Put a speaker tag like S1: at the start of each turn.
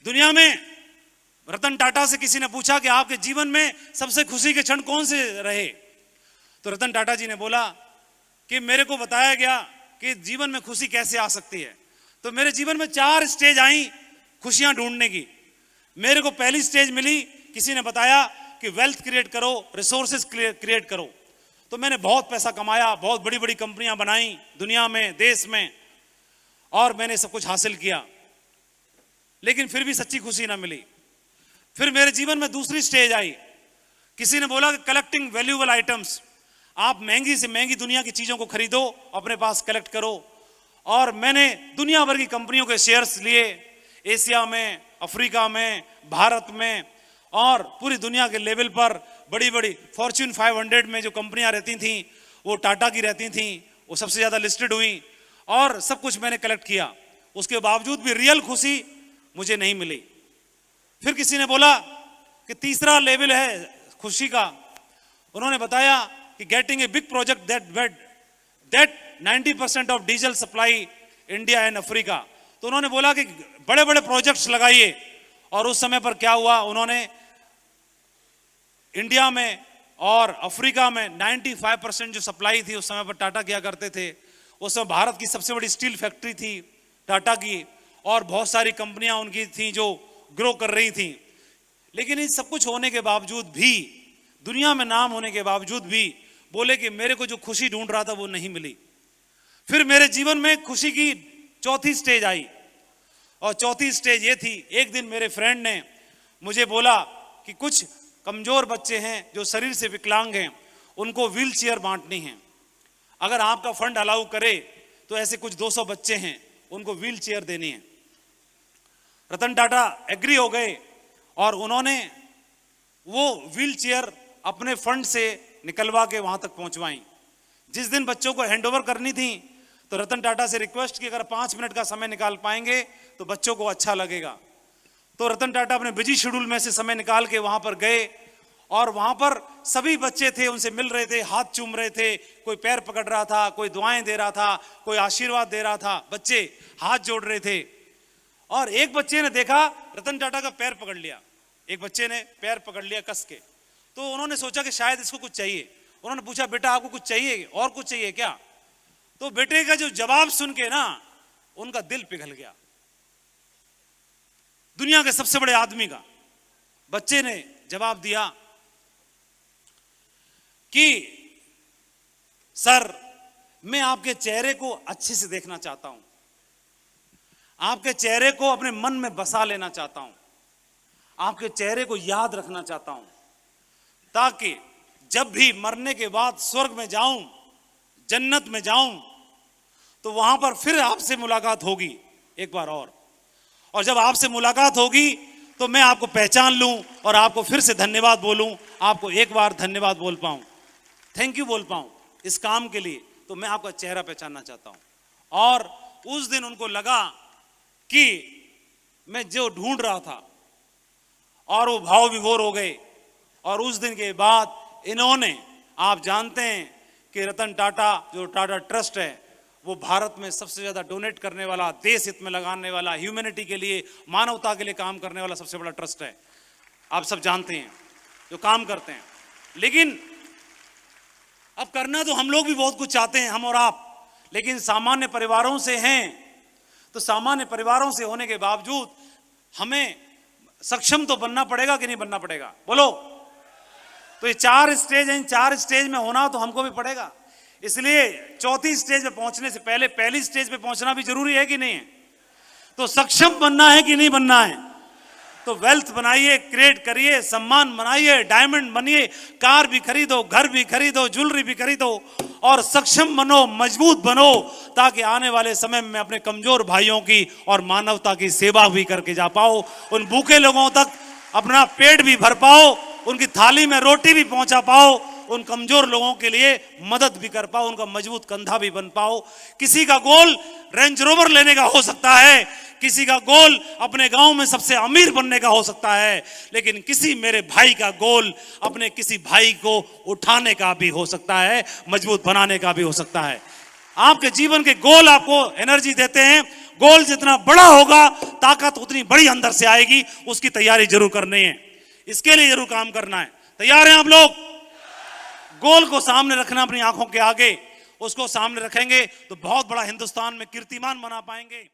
S1: दुनिया में रतन टाटा से किसी ने पूछा कि आपके जीवन में सबसे खुशी के क्षण कौन से रहे, तो रतन टाटा जी ने बोला कि मेरे को बताया गया कि जीवन में खुशी कैसे आ सकती है। तो मेरे जीवन में 4 स्टेज आई खुशियां ढूंढने की। मेरे को पहली स्टेज मिली, किसी ने बताया कि वेल्थ क्रिएट करो, रिसोर्सेज क्रिएट करो। तो मैंने बहुत पैसा कमाया, बहुत बड़ी बड़ी कंपनियां बनाई दुनिया में, देश में, और मैंने सब कुछ हासिल किया, लेकिन फिर भी सच्ची खुशी ना मिली। फिर मेरे जीवन में दूसरी स्टेज आई, किसी ने बोला कि कलेक्टिंग वैल्यूएबल आइटम्स, आप महंगी से महंगी दुनिया की चीजों को खरीदो, अपने पास कलेक्ट करो। और मैंने दुनिया भर की कंपनियों के शेयर्स लिए, एशिया में, अफ्रीका में, भारत में, और पूरी दुनिया के लेवल पर बड़ी बड़ी फॉर्च्यून 500 में जो कंपनियां रहती थीं वो टाटा की रहती थीं, वो सबसे ज्यादा लिस्टेड हुई, और सब कुछ मैंने कलेक्ट किया। उसके बावजूद भी रियल खुशी मुझे नहीं मिली। फिर किसी ने बोला कि तीसरा लेवल है खुशी का। उन्होंने बताया कि getting a big project that 90% of diesel supply India and Africa. तो उन्होंने बोला कि बड़े बड़े प्रोजेक्ट्स लगाइए। और उस समय पर क्या हुआ, उन्होंने इंडिया में और अफ्रीका में 95% जो सप्लाई थी उस समय पर टाटा किया करते थे। उस समय भारत की सबसे बड़ी स्टील फैक्ट्री थी टाटा की, और बहुत सारी कंपनियां उनकी थी जो ग्रो कर रही थी। लेकिन इन सब कुछ होने के बावजूद भी, दुनिया में नाम होने के बावजूद भी, बोले कि मेरे को जो खुशी ढूंढ रहा था वो नहीं मिली। फिर मेरे जीवन में खुशी की चौथी स्टेज आई, और चौथी स्टेज ये थी, एक दिन मेरे फ्रेंड ने मुझे बोला कि कुछ कमजोर बच्चे हैं जो शरीर से विकलांग हैं, उनको व्हील चेयर बांटनी है। अगर आपका फंड अलाउ करे तो ऐसे कुछ 200 बच्चे हैं, उनको व्हील चेयर देनी है। रतन टाटा एग्री हो गए और उन्होंने वो व्हील चेयर अपने फंड से निकलवा के वहां तक पहुंचवाई। जिस दिन बच्चों को हैंडओवर करनी थी तो रतन टाटा से रिक्वेस्ट की, अगर 5 मिनट का समय निकाल पाएंगे तो बच्चों को अच्छा लगेगा। तो रतन टाटा अपने बिजी शेड्यूल में से समय निकाल के वहां पर गए, और वहां पर सभी बच्चे थे, उनसे मिल रहे थे, हाथ चूम रहे थे, कोई पैर पकड़ रहा था, कोई दुआएं दे रहा था, कोई आशीर्वाद दे रहा था, बच्चे हाथ जोड़ रहे थे। और एक बच्चे ने देखा रतन टाटा का पैर पकड़ लिया, एक बच्चे ने पैर पकड़ लिया कस के। तो उन्होंने सोचा कि शायद इसको कुछ चाहिए। उन्होंने पूछा, बेटा आपको कुछ चाहिए, और कुछ चाहिए क्या? तो बेटे का जो जवाब सुन के ना उनका दिल पिघल गया। दुनिया के सबसे बड़े आदमी का बच्चे ने जवाब दिया कि सर, मैं आपके चेहरे को अच्छे से देखना चाहता हूं, आपके चेहरे को अपने मन में बसा लेना चाहता हूं, आपके चेहरे को याद रखना चाहता हूं, ताकि जब भी मरने के बाद स्वर्ग में जाऊं, जन्नत में जाऊं, तो वहां पर फिर आपसे मुलाकात होगी एक बार और जब आपसे मुलाकात होगी तो मैं आपको पहचान लूं और आपको फिर से धन्यवाद बोलूं, आपको एक बार धन्यवाद बोल पाऊं, थैंक यू बोल पाऊं इस काम के लिए, तो मैं आपका चेहरा पहचानना चाहता हूं। और उस दिन उनको लगा कि मैं जो ढूंढ रहा था, और वो भाव विभोर हो गए। और उस दिन के बाद इन्होंने, आप जानते हैं कि रतन टाटा जो टाटा ट्रस्ट है वो भारत में सबसे ज्यादा डोनेट करने वाला, देश हित में लगाने वाला, ह्यूमैनिटी के लिए, मानवता के लिए काम करने वाला सबसे बड़ा ट्रस्ट है। आप सब जानते हैं जो काम करते हैं। लेकिन अब करना तो हम लोग भी बहुत कुछ चाहते हैं, हम और आप, लेकिन सामान्य परिवारों से हैं, तो सामान्य परिवारों से होने के बावजूद हमें सक्षम तो बनना पड़ेगा कि नहीं बनना पड़ेगा? बोलो। तो ये 4 स्टेज हैं, इन 4 स्टेज में होना तो हमको भी पड़ेगा। इसलिए चौथी स्टेज पे पहुंचने से पहले पहली स्टेज पे पहुंचना भी जरूरी है कि नहीं है? तो सक्षम बनना है कि नहीं बनना है? तो वेल्थ बनाइए, क्रिएट करिए, सम्मान बनाइए, डायमंड बनिए, कार भी खरीदो, घर भी खरीदो, ज्वेलरी भी खरीदो, और सक्षम बनो, मजबूत बनो, ताकि आने वाले समय में अपने कमजोर भाइयों की और मानवता की सेवा भी करके जा पाओ, उन भूखे लोगों तक अपना पेट भी भर पाओ, उनकी थाली में रोटी भी पहुंचा पाओ, उन कमजोर लोगों के लिए मदद भी कर पाओ, उनका मजबूत कंधा भी बन पाओ। किसी का गोल रेंज रोवर लेने का हो सकता है, किसी का गोल अपने गांव में सबसे अमीर बनने का हो सकता है, लेकिन किसी मेरे भाई का गोल अपने किसी भाई को उठाने का भी हो सकता है, मजबूत बनाने का भी हो सकता है। आपके जीवन के गोल आपको एनर्जी देते हैं। गोल जितना बड़ा होगा ताकत उतनी बड़ी अंदर से आएगी। उसकी तैयारी जरूर करनी है, इसके लिए जरूर काम करना है। तैयार हैं आप लोग? गोल को सामने रखना अपनी आंखों के आगे, उसको सामने रखेंगे तो बहुत बड़ा हिंदुस्तान में कीर्तिमान बना पाएंगे।